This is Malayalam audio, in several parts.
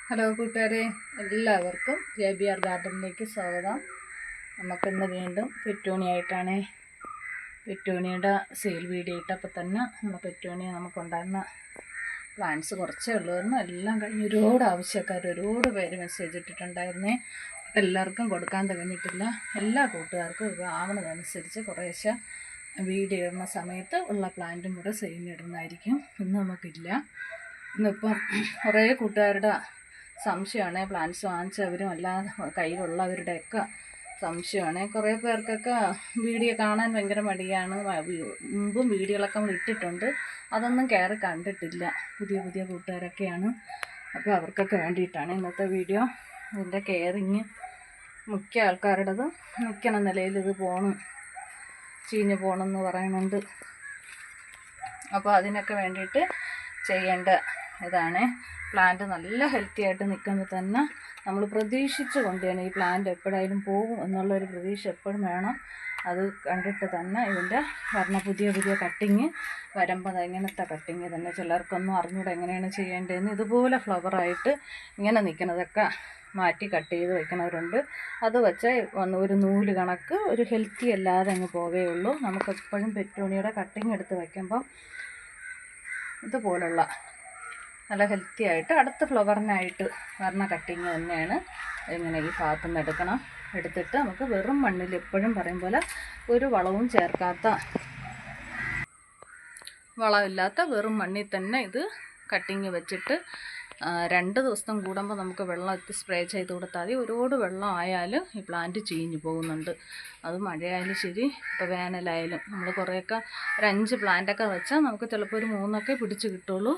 ഹലോ കൂട്ടുകാരെ, എല്ലാവർക്കും JBR ഗാർഡനിലേക്ക് സ്വാഗതം. നമുക്കിന്ന് വീണ്ടും പെറ്റൂണിയായിട്ടാണ്. പെറ്റൂണിയുടെ സെയിൽ വീഡിയോ ഇട്ടപ്പോൾ തന്നെ പെറ്റൂണിയ നമുക്കുണ്ടായിരുന്ന പ്ലാന്റ്സ് കുറച്ചേ ഉള്ളായിരുന്നു. എല്ലാം കഴിഞ്ഞ് ഒരുപാട് പേര് മെസ്സേജ് ഇട്ടിട്ടുണ്ടായിരുന്നേ. എല്ലാവർക്കും കൊടുക്കാൻ തികഞ്ഞിട്ടില്ല. എല്ലാ കൂട്ടുകാർക്കും ഇത് ആവണതനുസരിച്ച് കുറേശ്ശെ വീഡിയോ ഇടുന്ന സമയത്ത് ഉള്ള പ്ലാന്റും കൂടെ സെയിൽ ഇടുന്നതായിരിക്കും. ഇന്ന് നമുക്കില്ല. ഇന്നിപ്പം കുറേ കൂട്ടുകാരുടെ സംശയമാണ്, പ്ലാന്റ്സ് വാങ്ങിച്ചവരും അല്ലാതെ കയ്യിലുള്ളവരുടെയൊക്കെ സംശയമാണ്. കുറേ പേർക്കൊക്കെ വീഡിയോ കാണാൻ ഭയങ്കര മടിയാണ്. മുമ്പും വീഡിയോകളൊക്കെ നമ്മൾ ഇട്ടിട്ടുണ്ട്, അതൊന്നും കയറി കണ്ടിട്ടില്ല. പുതിയ കൂട്ടുകാരൊക്കെയാണ്. അപ്പോൾ അവർക്കൊക്കെ വേണ്ടിയിട്ടാണ് ഇന്നത്തെ വീഡിയോ. ഇതിൻ്റെ കെയറിങ് മിക്ക ആൾക്കാരുടേത് നിൽക്കണ നിലയിൽ ഇത് ചീഞ്ഞ് പോകണമെന്ന് പറയുന്നുണ്ട്. അപ്പോൾ അതിനൊക്കെ വേണ്ടിയിട്ട് ചെയ്യേണ്ട ഇതാണ്. പ്ലാന്റ് നല്ല ഹെൽത്തി ആയിട്ട് നിൽക്കുമ്പോൾ തന്നെ നമ്മൾ പ്രതീക്ഷിച്ച് കൊണ്ടുതന്നെ ഈ പ്ലാന്റ് എപ്പോഴായാലും പോകും എന്നുള്ളൊരു പ്രതീക്ഷ എപ്പോഴും വേണം. അത് കണ്ടിട്ട് തന്നെ ഇതിൻ്റെ പുതിയ കട്ടിങ് വരുമ്പോൾ ഇങ്ങനത്തെ കട്ടിങ് തന്നെ. ചിലർക്കൊന്നും അറിഞ്ഞൂടെ എങ്ങനെയാണ് ചെയ്യേണ്ടതെന്ന്. ഇതുപോലെ ഫ്ലവറായിട്ട് ഇങ്ങനെ നിൽക്കുന്നതൊക്കെ മാറ്റി കട്ട് ചെയ്ത് വയ്ക്കുന്നവരുണ്ട്. അത് വെച്ച് ഒരു നൂല് കണക്ക് ഒരു ഹെൽത്തി അല്ലാതെ അങ്ങ് പോവുകയുള്ളൂ. നമുക്കെപ്പോഴും പെറ്റൂണിയുടെ കട്ടിങ് എടുത്ത് വയ്ക്കുമ്പം ഇതുപോലുള്ള നല്ല ഹെൽത്തി ആയിട്ട് അടുത്ത ഫ്ലവറിനായിട്ട് വരണ കട്ടിങ് തന്നെയാണ്. ഇങ്ങനെ ഈ ഭാഗത്തു നിന്ന് എടുത്തിട്ട് നമുക്ക് വെറും മണ്ണിൽ എപ്പോഴും പറയും പോലെ ഒരു വളവും ചേർക്കാത്ത, വളമില്ലാത്ത വെറും മണ്ണിൽ തന്നെ ഇത് കട്ടിങ് വെച്ചിട്ട് 2 ദിവസം കൂടുമ്പോൾ നമുക്ക് വെള്ളം എത്തി സ്പ്രേ ചെയ്ത് കൊടുത്താൽ മതി. ഒരുപാട് വെള്ളം ആയാലും ഈ പ്ലാന്റ് ചീഞ്ഞു പോകുന്നുണ്ട്. അത് മഴയായാലും ശരി, ഇപ്പോൾ വേനലായാലും. നമ്മൾ കുറേയൊക്കെ ഒരു 5 പ്ലാന്റൊക്കെ വെച്ചാൽ നമുക്ക് ചിലപ്പോൾ ഒരു 3 പിടിച്ച് കിട്ടുള്ളൂ.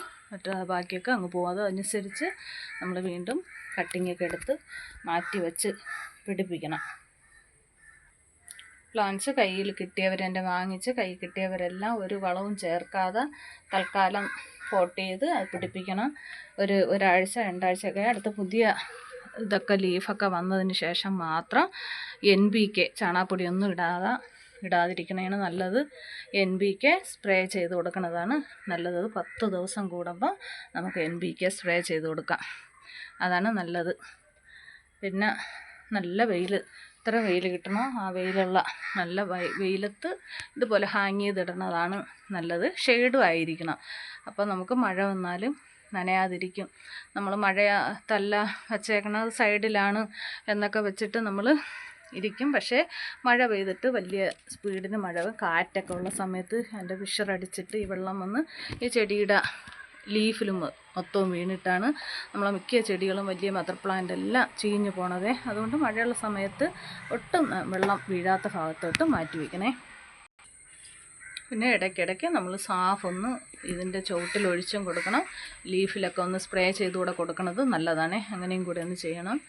ബാക്കിയൊക്കെ അങ്ങ് പോകും. അതനുസരിച്ച് നമ്മൾ വീണ്ടും കട്ടിങ്ങൊക്കെ എടുത്ത് മാറ്റി വെച്ച് പിടിപ്പിക്കണം. പ്ലാന്റ്സ് കയ്യിൽ കിട്ടിയവരെൻ്റെ വാങ്ങിച്ച് കൈ കിട്ടിയവരെല്ലാം ഒരു വളവും ചേർക്കാതെ തൽക്കാലം പോട്ട് ചെയ്ത് അത് പിടിപ്പിക്കണം. ഒരാഴ്ച 2 ആഴ്ചയൊക്കെ അടുത്ത് പുതിയ ഇതൊക്കെ ലീഫൊക്കെ വന്നതിന് ശേഷം മാത്രം NPK ചാണകപ്പൊടിയൊന്നും ഇടാതിരിക്കണതാണ് നല്ലത്. NPK സ്പ്രേ ചെയ്ത് കൊടുക്കുന്നതാണ് നല്ലത്. 10 ദിവസം കൂടുമ്പോൾ നമുക്ക് NPK സ്പ്രേ ചെയ്ത് കൊടുക്കാം. അതാണ് നല്ലത്. പിന്നെ നല്ല എത്ര വെയിൽ കിട്ടണോ ആ വെയിലുള്ള നല്ല വെയിലത്ത് ഇതുപോലെ ഹാങ് ചെയ്തിടുന്നതാണ് നല്ലത്. ഷെയ്ഡും ആയിരിക്കണം. അപ്പോൾ നമുക്ക് മഴ വന്നാലും നനയാതിരിക്കും. നമ്മൾ തല്ല വച്ചേക്കണത് സൈഡിലാണ് എന്നൊക്കെ വെച്ചിട്ട് നമ്മൾ ഇരിക്കും. പക്ഷേ മഴ പെയ്തിട്ട് വലിയ സ്പീഡിന് കാറ്റൊക്കെ ഉള്ള സമയത്ത് അതിൻ്റെ വിഷറടിച്ചിട്ട് ഈ വെള്ളം വന്ന് ഈ ചെടിയുടെ ലീഫിലും മൊത്തവും വീണിട്ടാണ് നമ്മളെ മിക്ക ചെടികളും വലിയ മദർ പ്ലാന്റ് എല്ലാം ചീഞ്ഞു പോണതേ. അതുകൊണ്ട് മഴയുള്ള സമയത്ത് ഒട്ടും വെള്ളം വീഴാത്ത ഭാഗത്തോട്ട് മാറ്റി വയ്ക്കണേ. പിന്നെ ഇടയ്ക്കിടയ്ക്ക് നമ്മൾ സാഫൊന്ന് ഇതിൻ്റെ ചുവട്ടിൽ ഒഴിച്ചും കൊടുക്കണം. ലീഫിലൊക്കെ ഒന്ന് സ്പ്രേ ചെയ്തുകൂടെ കൊടുക്കണത് നല്ലതാണ്. അങ്ങനെയും കൂടെ ഒന്ന് ചെയ്യണം.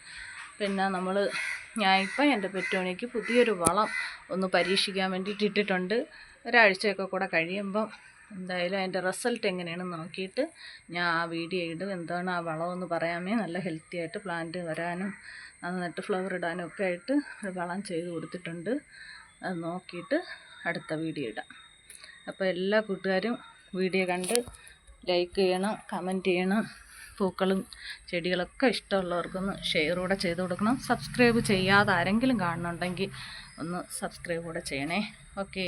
പിന്നെ ഞാനിപ്പോൾ എൻ്റെ പെറ്റൂണിക്ക് പുതിയൊരു വളം ഒന്ന് പരീക്ഷിക്കാൻ വേണ്ടിയിട്ട് ഇട്ടിട്ടുണ്ട്. ഒരാഴ്ചയൊക്കെ കൂടെ കഴിയുമ്പം എന്തായാലും അതിൻ്റെ റിസൾട്ട് എങ്ങനെയാണെന്ന് നോക്കിയിട്ട് ഞാൻ ആ വീഡിയോ ഇടും. എന്താണ് ആ വളമെന്ന് പറയാമേ. നല്ല ഹെൽത്തി ആയിട്ട് പ്ലാന്റ് വരാനും നട്ട് ഫ്ലവർ ഇടാനും ഒക്കെ ആയിട്ട് ഒരു വളം ചെയ്ത് കൊടുത്തിട്ടുണ്ട്. അത് നോക്കിയിട്ട് അടുത്ത വീഡിയോ ഇടാം. അപ്പോൾ എല്ലാ കൂട്ടുകാരും വീഡിയോ കണ്ട് ലൈക്ക് ചെയ്യണം, കമൻറ്റ് ചെയ്യണം. പൂക്കളും ചെടികളൊക്കെ ഇഷ്ടമുള്ളവർക്കൊന്ന് ഷെയർ കൂടെ ചെയ്ത് കൊടുക്കണം. സബ്സ്ക്രൈബ് ചെയ്യാതെ ആരെങ്കിലും കാണുന്നുണ്ടെങ്കിൽ ഒന്ന് സബ്സ്ക്രൈബ് കൂടെ ചെയ്യണേ. ഓക്കേ.